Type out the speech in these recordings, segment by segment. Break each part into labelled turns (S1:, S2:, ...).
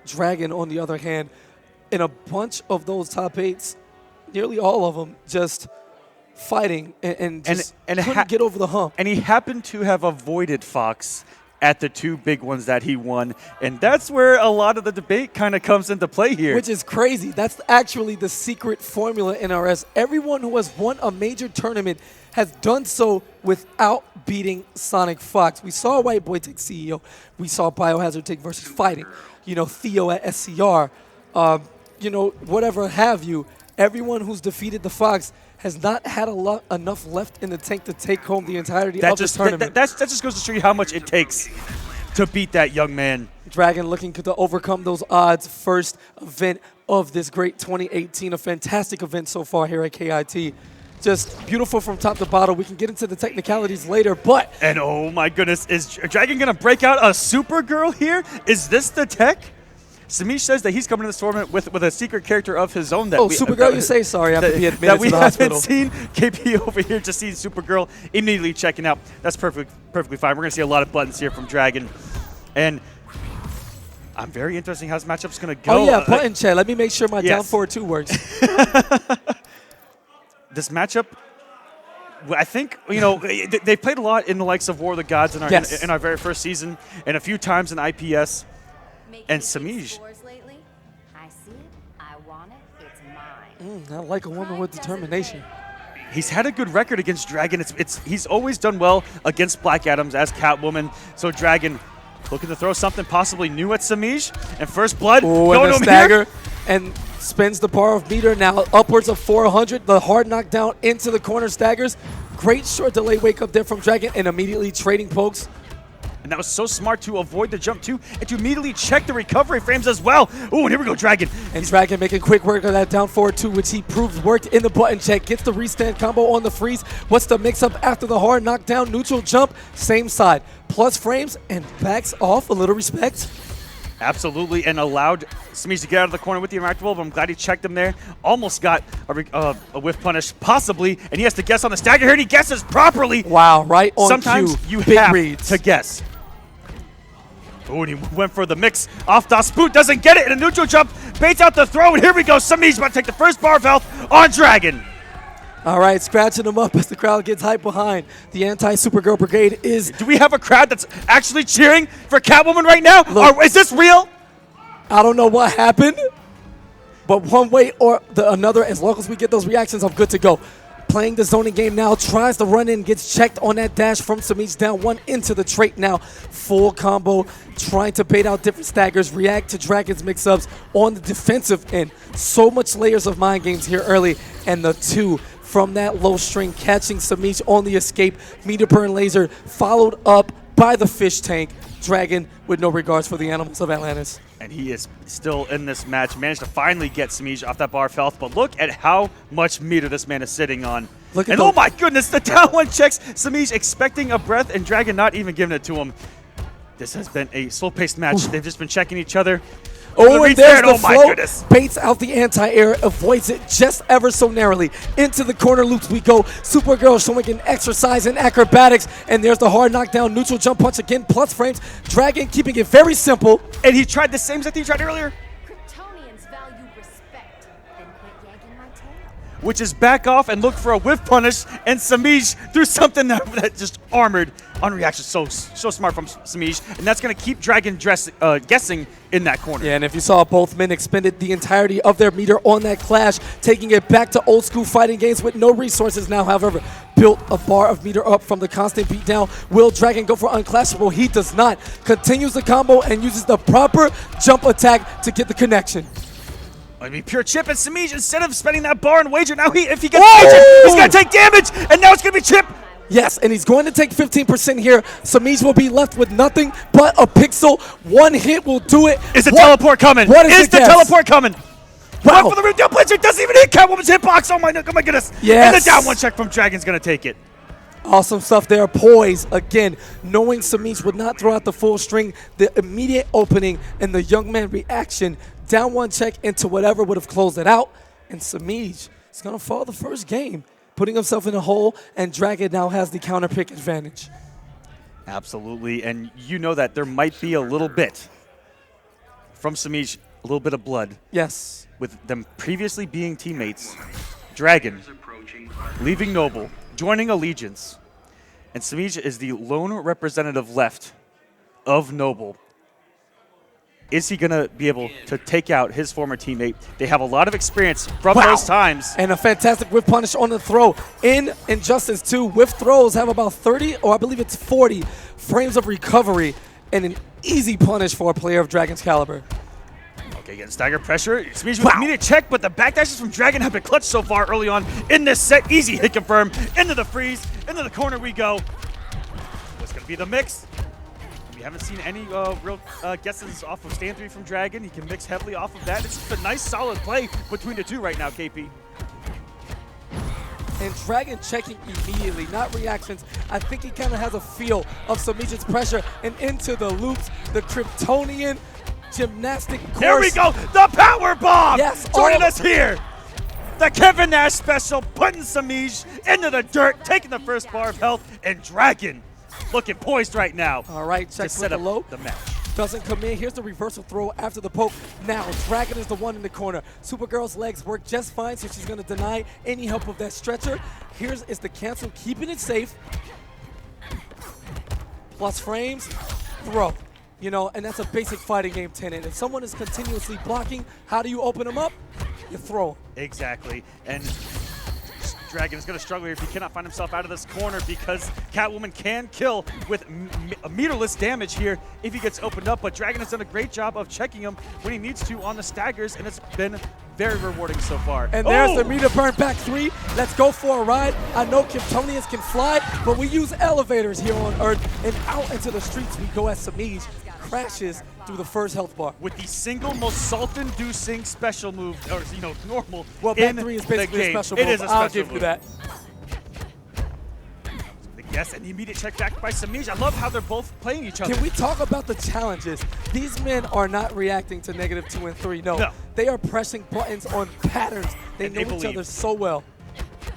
S1: Dragon, on the other hand, in a bunch of those top 8s, nearly all of them just fighting and couldn't get over the hump.
S2: And he happened to have avoided Fox at the 2 big ones that he won. And that's where a lot of the debate kind of comes into play here.
S1: Which is crazy. That's actually the secret formula in RS. Everyone who has won a major tournament has done so without beating Sonic Fox. We saw White Boy take CEO. We saw Biohazard take versus fighting. You know, Theo at SCR. You know, whatever have you. Everyone who's defeated the Fox has not had enough left in the tank to take home the entirety of the tournament.
S2: That just goes to show you how much it takes to beat that young man.
S1: Dragon looking to overcome those odds. First event of this great 2018, a fantastic event so far here at KIT. Just beautiful from top to bottom. We can get into the technicalities later, but...
S2: And oh my goodness, is Dragon going to break out a Supergirl here? Is this the tech? Semiij says that he's coming to this tournament with a secret character of his own.
S1: Supergirl, you say? Sorry, I have to be admitted to the hospital.
S2: That we haven't seen. KP over here just seeing Supergirl, immediately checking out. That's perfectly fine. We're going to see a lot of buttons here from Dragon. And I'm very interested in how this matchup's going to go.
S1: Oh, yeah, button check. Let me make sure my down forward 2 works.
S2: This matchup, I think, you know, they played a lot in the likes of War of the Gods in our very first season, and a few times in IPS. And Semiij.
S3: I see it, I want it, it's mine.
S1: I like a woman with determination.
S2: He's had a good record against Dragon. He's always done well against Black Adams as Catwoman. So Dragon looking to throw something possibly new at Semiij. And first blood.
S1: And the stagger. And spins the bar of meter now upwards of 400. The hard knockdown into the corner staggers. Great short delay wake up there from Dragon and immediately trading pokes.
S2: And that was so smart to avoid the jump too, and to immediately check the recovery frames as well. Ooh, and here we go, Dragon.
S1: And Dragon making quick work of that down forward 2, which he proved worked in the button check. Gets the restand combo on the freeze. What's the mix-up after the hard knockdown? Neutral jump, same side. Plus frames, and backs off. A little respect.
S2: Absolutely, and allowed Semiij to get out of the corner with the interactable, but I'm glad he checked him there. Almost got a whiff punish, possibly, and he has to guess on the stagger here, and he guesses properly.
S1: Wow, right on
S2: Sometimes
S1: cue.
S2: you
S1: Big
S2: have
S1: reads.
S2: to guess. Oh, and he went for the mix off Das Boot, doesn't get it, and a neutral jump baits out the throw, and here we go. Semiij about to take the first bar of health on Dragon.
S1: All right, scratching him up as the crowd gets hyped behind. The anti-Supergirl Brigade is...
S2: Do we have a crowd that's actually cheering for Catwoman right now?
S1: Look,
S2: is this real?
S1: I don't know what happened, but one way or another, as long as we get those reactions, I'm good to go. Playing the zoning game now, tries to run in, gets checked on that dash from Semiij, down 1 into the trait now. Full combo, trying to bait out different staggers, react to Dragon's mix-ups on the defensive end. So much layers of mind games here early, and the 2 from that low string, catching Semiij on the escape. Meter burn laser, followed up by the fish tank. Dragon with no regards for the animals of Atlantis.
S2: And he is still in this match, managed to finally get Semiij off that bar of health, but look at how much meter this man is sitting on. And oh my goodness, the down 1 checks Semiij expecting a breath and Dragon not even giving it to him. This has been a slow-paced match. They've just been checking each other.
S1: Oh, and there's the
S2: my goodness.
S1: Baits out the anti-air, avoids it just ever so narrowly. Into the corner loops we go. Supergirl showing an exercise in acrobatics, and there's the hard knockdown, neutral jump punch again, plus frames. Dragon keeping it very simple.
S2: And he tried the same thing he tried earlier.
S3: Kryptonians value respect, then quit yanking my tail.
S2: Which is back off and look for a whiff punish, and Semiij threw something that just armored on reaction. So smart from Semiij, and that's going to keep Dragon guessing in that corner.
S1: Yeah, and if you saw, both men expended the entirety of their meter on that clash, taking it back to old school fighting games with no resources now, however. Built a bar of meter up from the constant beatdown. Will Dragon go for unclashable? He does not. Continues the combo and uses the proper jump attack to get the connection.
S2: I mean, pure chip, and Semiij, instead of spending that bar and wager, now if he gets wagered, he's going to take damage, and now it's going to be chip.
S1: Yes, and he's going to take 15% here. Semiij will be left with nothing but a pixel. One hit will do it.
S2: Is the teleport coming?
S1: What is
S2: the teleport coming?
S1: Wow.
S2: One for the root double it doesn't even hit Catwoman's hitbox. Oh my goodness.
S1: Yes.
S2: And the down 1 check from Dragon's going to take it.
S1: Awesome stuff there. Poise, again, knowing Semiij would not throw out the full string. The immediate opening and the young man reaction. Down 1 check into whatever would have closed it out. And Semiij is going to fall the first game, putting himself in a hole, and Dragon now has the counter pick advantage.
S2: Absolutely, and you know that there might be a little bit from Semiij, a little bit of blood.
S1: Yes.
S2: With them previously being teammates. Dragon leaving Noble, joining Allegiance. And Semiij is the lone representative left of Noble. Is he going to be able to take out his former teammate? They have a lot of experience from those times.
S1: And a fantastic whiff punish on the throw. In Injustice 2, whiff throws have about 30, or I believe it's 40, frames of recovery, and an easy punish for a player of Dragon's caliber.
S2: Okay, getting stagger pressure. Semiij with immediate check, but the backdashes from Dragon have been clutch so far early on in this set. Easy hit confirm. Into the freeze. Into the corner we go. What's going to be the mix? We haven't seen any real guesses off of stand 3 from Dragon. He can mix heavily off of that. It's just a nice, solid play between the two right now, KP.
S1: And Dragon checking immediately, not reactions. I think he kind of has a feel of Semiij's pressure and into the loops, the Kryptonian gymnastic course.
S2: There we go, the power bomb!
S1: Yes,
S2: joining us here. The Kevin Nash special, putting Semiij into the dirt, taking the first bar of health, and Dragon looking poised right now.
S1: All right, check
S2: to set
S1: the
S2: up
S1: low.
S2: the match.
S1: Doesn't come in. Here's the reversal throw after the poke. Now, Dragon is the one in the corner. Supergirl's legs work just fine, so she's going to deny any help of that stretcher. Here's is the cancel, keeping it safe. Plus frames, throw. You know, and that's a basic fighting game tenet. If someone is continuously blocking, how do you open them up? You throw.
S2: Exactly. And Dragon is going to struggle here if he cannot find himself out of this corner, because Catwoman can kill with meterless damage here if he gets opened up. But Dragon has done a great job of checking him when he needs to on the staggers, and it's been very rewarding so far.
S1: And there's the meter burn back 3. Let's go for a ride. I know Kryptonians can fly, but we use elevators here on Earth, and out into the streets we go as Semiij crashes through the first health bar.
S2: With the single most salt-inducing special move, or normal,
S1: well, back 3 is basically a special move.
S2: It is a special
S1: I'll give you that.
S2: Yes, and the immediate check back by Semiij. I love how they're both playing each other.
S1: Can we talk about the challenges? These men are not reacting to -2 and 3. No. They are pressing buttons on patterns. They know each other so well.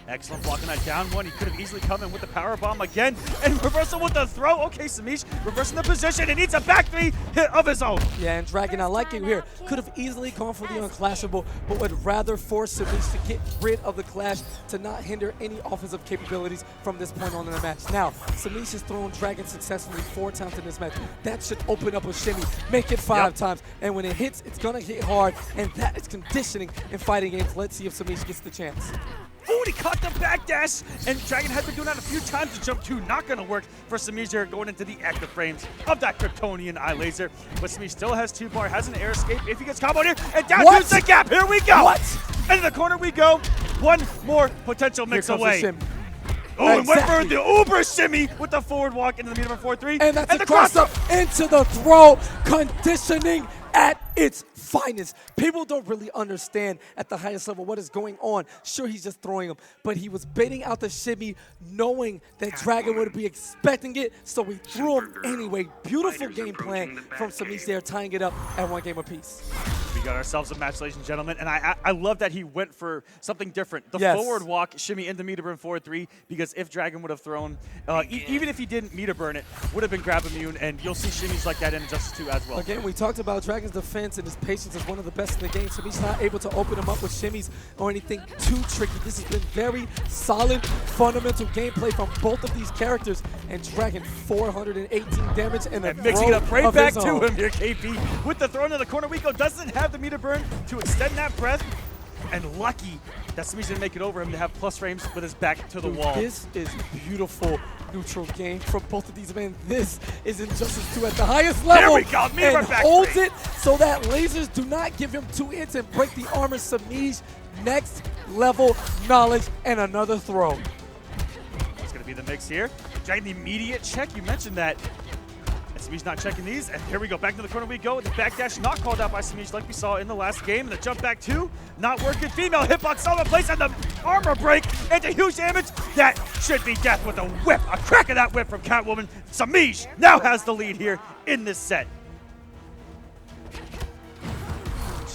S2: Excellent blocking that down one. He could have easily come in with the power bomb again. And reversal with the throw. Okay, Semiij reversing the position. He needs a back 3 hit of his own.
S1: Yeah, and Dragon, I like it here. Could have easily gone for the unclashable, but would rather force Semiij to get rid of the clash to not hinder any offensive capabilities from this point on in the match. Now, Semiij has thrown Dragon successfully 4 times in this match. That should open up a shimmy, make it 5 times. And when it hits, it's going to hit hard. And that is conditioning in fighting games. Let's see if Semiij gets the chance.
S2: Oh, he caught the backdash, and Dragon has been doing that a few times. The jump 2 not going to work for Semiij here, going into the active frames of that Kryptonian eye laser. But Semiij still has 2 bar, has an air escape if he gets comboed here, and down to the gap. Here we go. Into the corner we go. One more potential mix away. Oh, and went for the uber shimmy with the forward walk into the meter 4-3.
S1: And that's the cross up into the throw. Conditioning at its finest. People don't really understand at the highest level what is going on. Sure, he's just throwing them, but he was baiting out the shimmy, knowing that Dragon would be expecting it, so he threw him anyway. Beautiful game plan from Semiij there, tying it up at 1 game apiece.
S2: We got ourselves a match, ladies and gentlemen, and I love that he went for something different. The forward walk, shimmy into meter burn 4-3, because if Dragon would have thrown, even if he didn't meter burn it, would have been grab immune, and you'll see shimmies like that in Injustice 2 as well.
S1: Again, we talked about Dragon's defense and his patience is one of the best in the game. Semiij's not able to open him up with shimmies or anything too tricky. This has been very solid, fundamental gameplay from both of these characters, and Dragon 418 damage and a
S2: mixing it up right back to
S1: own.
S2: him here, KP. With the throw into the corner, Rico doesn't have the meter burn to extend that breath, and lucky that Semiij didn't make it over him to have plus frames with his back to the wall.
S1: This is beautiful neutral game from both of these men. This is Injustice 2 at the highest level.
S2: There we go,
S1: and holds it so that lasers do not give him 2 hits and break the armor. Semiij, next level knowledge and another throw.
S2: What's going to be the mix here? Dragon the immediate check, you mentioned that. Semiij's not checking these, and here we go. Back to the corner we go. The backdash not called out by Semiij like we saw in the last game. And the jump back 2, not working. Female hitbox all in place, and the armor break into huge damage. That should be death with a whip. A crack of that whip from Catwoman. Semiij now has the lead here in this set.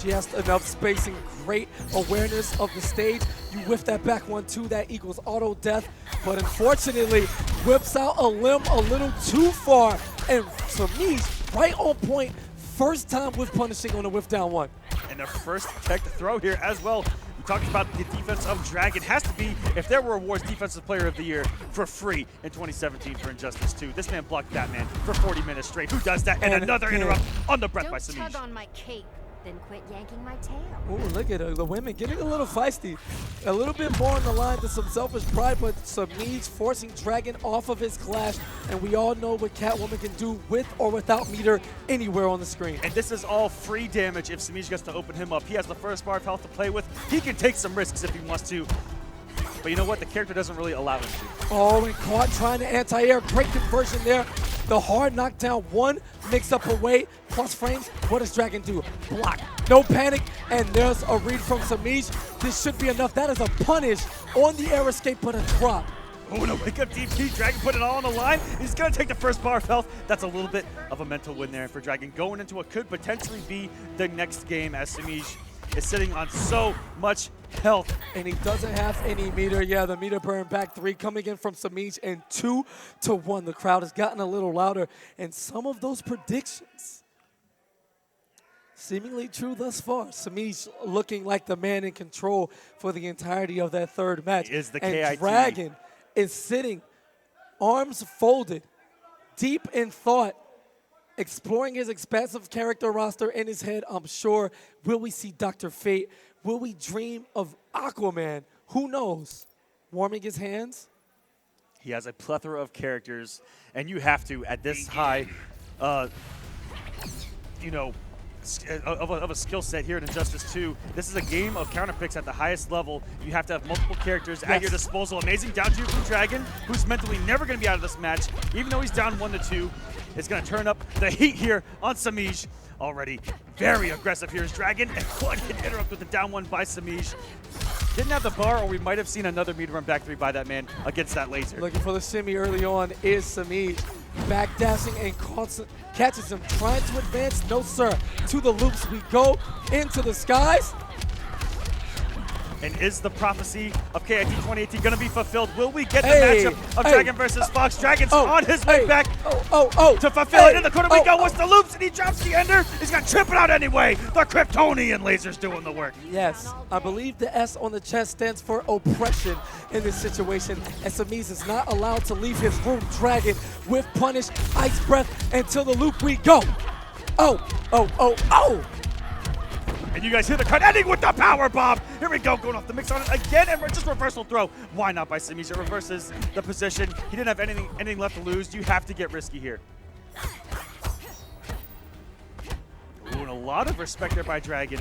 S1: She has enough spacing, great awareness of the stage. You whiff that back 1-2, that equals auto death. But unfortunately, whips out a limb a little too far. And Semiij, right on point, First time with punishing on a whiff down one.
S2: And their first tech to throw here as well. We talked about the defense of Dragon. Has to be, if there were awards, Defensive Player of the Year for free in 2017 for Injustice 2. This man blocked that man for 40 minutes straight. Who does that? And another interrupt on the breath by
S3: Don't tug
S2: Semiij.
S3: on my cape, then quit yanking my tail.
S1: Ooh, look at her. The women getting a little feisty. A little bit more on the line to some selfish pride, but Semiij forcing Dragon off of his clash. And we all know what Catwoman can do with or without meter anywhere on the screen.
S2: And this is all free damage if Semiij gets to open him up. He has the first bar of health to play with. He can take some risks if he wants to. But you know what? The character doesn't really allow him to.
S1: Oh, and caught trying to anti-air. Great conversion there. The hard knockdown one, mix up away, plus frames. What does Dragon do? Block. No panic, and there's a read from Semiij. This should be enough. That is a punish on the air escape, but a drop.
S2: Oh, no, wake up DP. Dragon put it all on the line. He's going to take the first bar of health. That's a little bit of a mental win there for Dragon. Going into what could potentially be the next game as Semiij is sitting on so much health.
S1: And he doesn't have any meter. Yeah, the meter burn back 3 coming in from Semiij and 2-1. The crowd has gotten a little louder. And some of those predictions seemingly true thus far. Semiij looking like the man in control for the entirety of that third match.
S2: Is the
S1: and
S2: KIT.
S1: Dragon is sitting, arms folded, deep in thought, exploring his expansive character roster in his head. I'm sure. Will we see Dr. Fate? Will we dream of Aquaman? Who knows? Warming his hands?
S2: He has a plethora of characters, and you have to, at this high, you know, of a skill set here in Injustice 2. This is a game of counter picks at the highest level. You have to have multiple characters at your disposal. Amazing down 2 from Dragon, who's mentally never going to be out of this match. Even though he's down 1-2, it's going to turn up the heat here on Semiij. Already very aggressive here is Dragon, and one hit interrupt with the down 1 by Semiij. Didn't have the bar, or we might have seen another meter run back 3 by that man against that laser.
S1: Looking for the shimmy early on is Semiij. Backdashing and catches him, trying to advance. No, sir. To the loops we go, into the skies.
S2: And is the prophecy of KIT 2018 going to be fulfilled? Will we get the matchup of Dragon versus Fox? Dragon's on his way back to fulfill it. In the corner we go. What's the loops? And he drops the ender. He's going to trip it out anyway. The Kryptonian laser's doing the work.
S1: Yes, I believe the S on the chest stands for oppression in this situation. And Semiij is not allowed to leave his room. Dragon with punish, ice breath, until the loop we go. Oh.
S2: And you guys hear the cut ending with the power bomb. Here we go, going off the mix on it again, and just reversal throw. Why not by Semiij? It reverses the position. He didn't have anything left to lose. You have to get risky here. Ooh, and a lot of respect there by Dragon.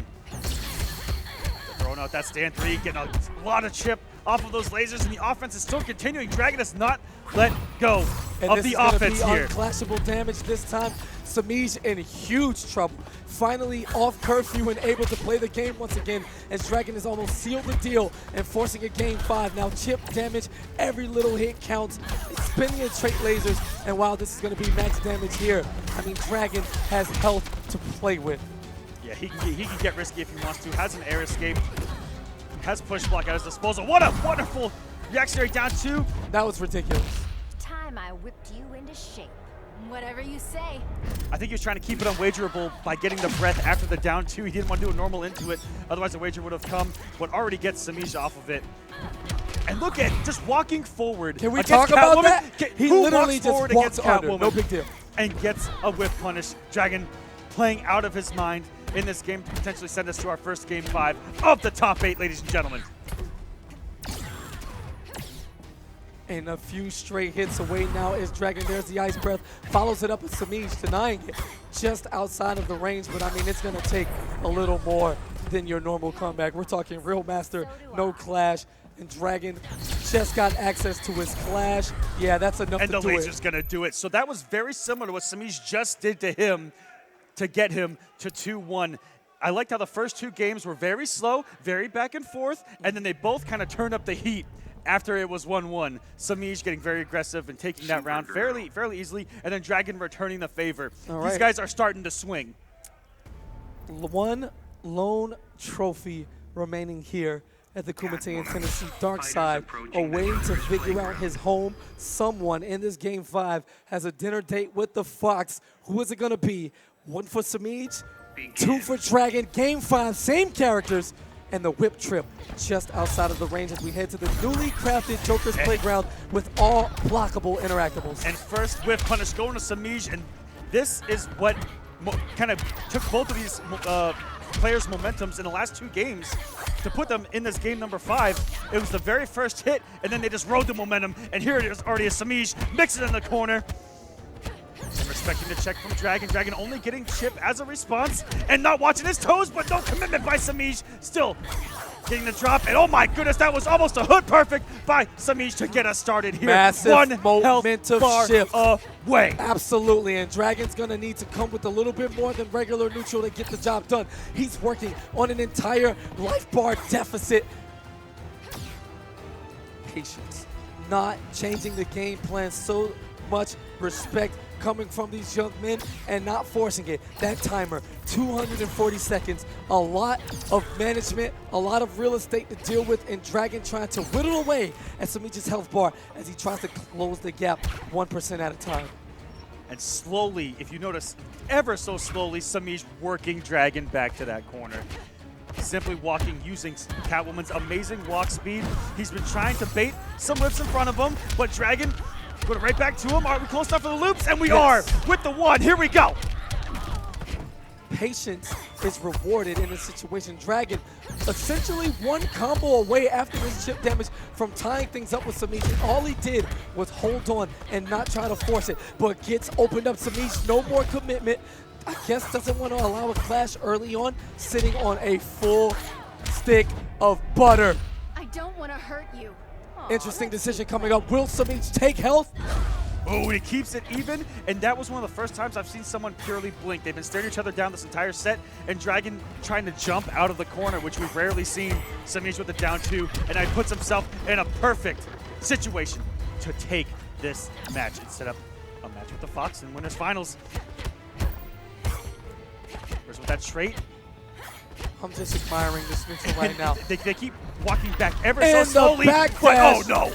S2: Throwing out that stand 3, getting a lot of chip off of those lasers, and the offense is still continuing. Dragon has not let go of the offense here.
S1: Unclashable damage this time. Semiij in huge trouble. Finally off curfew and able to play the game once again, as Dragon has almost sealed the deal and forcing a game 5. Now chip damage, every little hit counts. Spinning and trait lasers, and while this is going to be max damage here, I mean, Dragon has health to play with.
S2: Yeah, he can get risky if he wants to. Has an air escape. Has push block at his disposal. What a wonderful reactionary down 2.
S1: That was ridiculous.
S3: Time I whipped you into shape. Whatever you say.
S2: I think he was trying to keep it unwagerable by getting the breath after the down 2. He didn't want to do a normal into it. Otherwise, the wager would have come. But already gets Semiij off of it. And look at just walking forward.
S1: Can we talk about that? He literally just walks under.
S2: Catwoman
S1: No big deal.
S2: And gets a whip punish. Dragon playing out of his mind in this game to potentially send us to our first game 5 of the top 8, ladies and gentlemen.
S1: And a few straight hits away now is Dragon. There's the ice breath. Follows it up with Semiij, denying it just outside of the range. But I mean, it's going to take a little more than your normal comeback. We're talking real master, no clash. And Dragon just got access to his clash. Yeah, that's enough to do it.
S2: And the laser's going to do it. So that was very similar to what Semiij just did to him to get him to 2-1. I liked how the first 2 games were very slow, very back and forth, and then they both kind of turned up the heat after it was 1-1. Semiij getting very aggressive and taking that round fairly easily, and then Dragon returning the favor. These guys are starting to swing.
S1: One lone trophy remaining here at the Kumite in Tennessee. Darkside, a way to figure out his home. Someone in this game 5 has a dinner date with the Fox. Who is it going to be? 1 for Semiij, 2 for Dragon. Game 5, same characters, and the whip trip just outside of the range as we head to the newly crafted Joker's Playground with all blockable interactables.
S2: And first whiff punish going to Semiij, and this is what kind of took both of these players' momentums in the last 2 games to put them in this game number 5. It was the very first hit, and then they just rode the momentum, and here it is already a Semiij mixing in the corner. And respecting the check from Dragon. Dragon only getting chip as a response and not watching his toes, but no commitment by Semiij. Still getting the drop, and oh my goodness, that was almost a hood perfect by Semiij to get us started here.
S1: Massive
S2: 1
S1: momentum
S2: health bar
S1: shift.
S2: away.
S1: Absolutely, and Dragon's gonna need to come with a little bit more than regular neutral to get the job done. He's working on an entire life bar deficit. Patience, not changing the game plan. So much respect coming from these young men and not forcing it. That timer, 240 seconds, a lot of management, a lot of real estate to deal with, and Dragon trying to whittle away at Semiij's health bar as he tries to close the gap 1% at a time.
S2: And slowly, if you notice, ever so slowly, Semiij working Dragon back to that corner. Simply walking, using Catwoman's amazing walk speed. He's been trying to bait some whips in front of him, but Dragon going right back to him. Are we close enough for the loops? And we are with the 1. Here we go.
S1: Patience is rewarded in this situation. Dragon essentially 1 combo away after his chip damage from tying things up with Semiij. And all he did was hold on and not try to force it, but gets opened up. Semiij, no more commitment. I guess doesn't want to allow a clash early on, sitting on a full stick of butter.
S3: I don't want to hurt you. Aw,
S1: Interesting
S3: that's
S1: decision
S3: sweet.
S1: coming up. Will Semiij take health?
S2: Oh, and he keeps it even, and that was one of the first times I've seen someone purely blink. They've been staring each other down this entire set, and Dragon trying to jump out of the corner, which we've rarely seen. Semiij with the down 2, and he puts himself in a perfect situation to take this match and set up a match with the Fox in winners finals. Where's with that trait?
S1: I'm just admiring this neutral right now.
S2: They keep walking back ever
S1: And
S2: so slowly,
S1: the back
S2: but oh
S1: dash.
S2: no!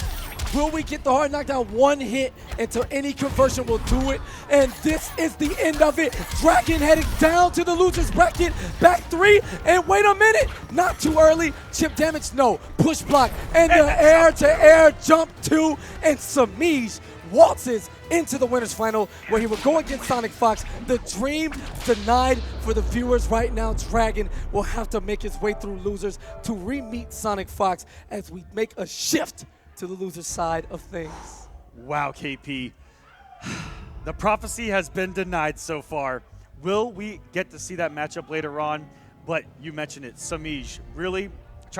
S1: Will we get the hard knockdown? 1 hit until any conversion will do it. And this is the end of it. Dragon heading down to the loser's bracket. Back 3. And wait a minute. Not too early. Chip damage? No. Push block. And the air-to-air jump 2. And Semiij waltzes into the winners final where he will go against Sonic Fox. The dream denied for the viewers right now. Dragon will have to make his way through losers to re-meet Sonic Fox as we make a shift to the loser side of things.
S2: Wow, KP. The prophecy has been denied so far. Will we get to see that matchup later on? But you mentioned it, Semiij really